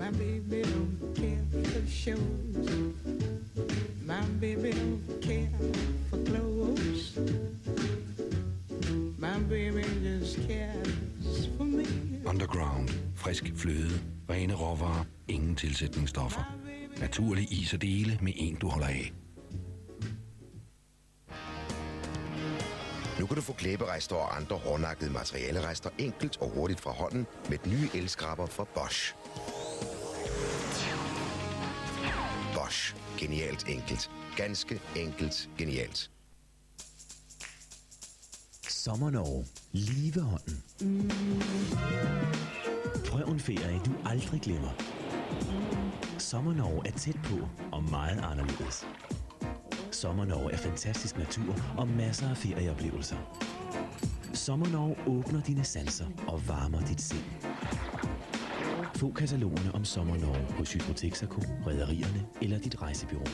My baby don't care for shows. My baby don't care for clothes. My baby just cares for me. Underground, frisk fløde, rene råvarer, ingen tilsætningsstoffer. Naturlig is og dele med en, du holder af. Nu kan du få klæberester og andre hårdnakkede materialerester enkelt og hurtigt fra hånden med den nye elskraber fra Bosch. Bosch. Genialt enkelt. Ganske enkelt genialt. Sommer-Norge. Lige ved hånden. Prøv en ferie, du aldrig glemmer. Sommer-Norge er tæt på og meget anderledes. Sommer-Norge er fantastisk natur og masser af ferieoplevelser. Sommer-Norge åbner dine sanser og varmer dit sind. Få katalogerne om Sommer-Norge hos Hypotek-Sarko, rederierne eller dit rejsebureau.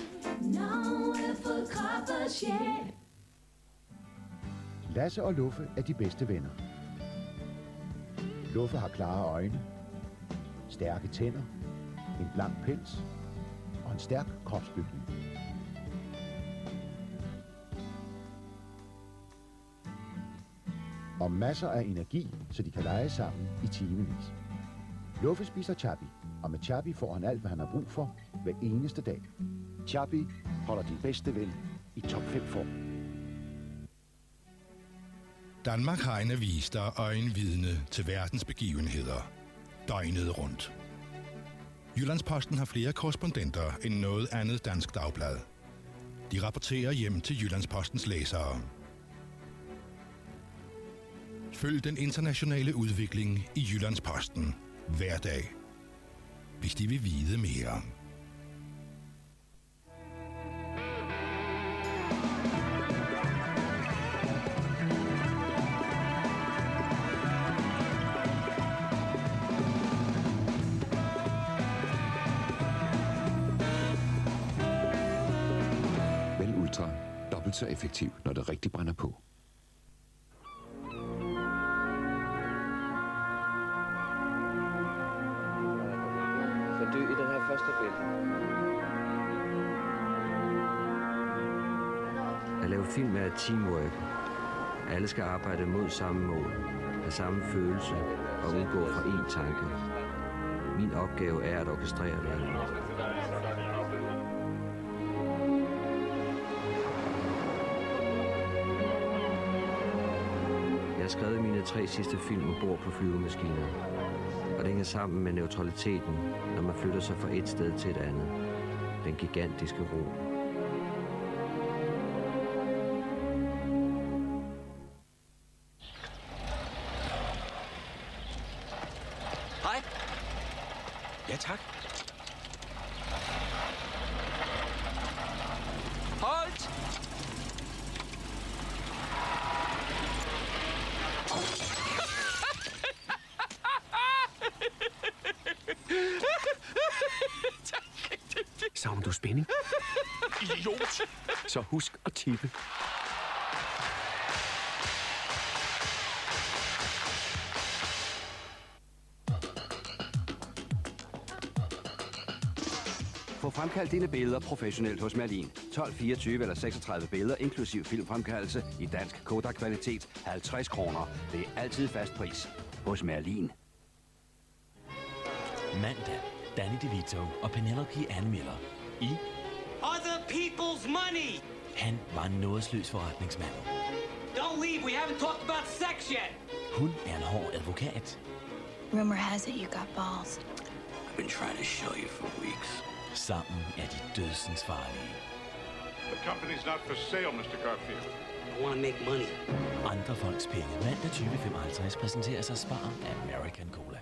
Lasse og Luffe er de bedste venner. Luffe har klare øjne, stærke tænder, en blank pels og en stærk kropsbygning. Og masser af energi, så de kan lege sammen i timevis. Luffe spiser Chappi, og med Chappi får han alt, hvad han har brug for hver eneste dag. Chappi holder din bedste ven i top 5 form. Danmark har en avis, der er øjenvidne til verdens begivenheder. Døgnet rundt. Jyllandsposten har flere korrespondenter end noget andet dansk dagblad. De rapporterer hjem til Jyllandspostens læsere. Følg den internationale udvikling i Jyllandsposten hver dag, hvis de vil vide mere. Vel Ultra. Dobbelt så effektiv, når det rigtig brænder på. Dø i den her første film. At lave film er teamwork. Alle skal arbejde mod samme mål, have samme følelse og udgå fra én tanke. Min opgave er at orkestrere det. Jeg har skrevet mine 3 sidste film ombord på flyvemaskiner. Og det hænger sammen med neutraliteten, når man flytter sig fra et sted til et andet. Den gigantiske ro. Hej. Ja, tak. Holdt! Savner du spænding? Idiot! Så husk at tippe. Få fremkaldt dine billeder professionelt hos Merlin. 12, 24 eller 36 billeder, inklusiv filmfremkaldelse i dansk Kodak-kvalitet. 50 kroner. Det er altid fast pris hos Merlin. Mandag. Danny DeVito og Penelope Ann Miller i Other people's money! Han var en nådesløs forretningsmand. Don't leave, we haven't talked about sex yet! Hun er en hård advokat. Rumor has it you got balls. I've been trying to show you for weeks. Sammen er de dødsens farlige. The company's not for sale, Mr. Garfield. I want to make money. Andre folks penge. Mandag 2055 præsenterer sig Spar af American Cola.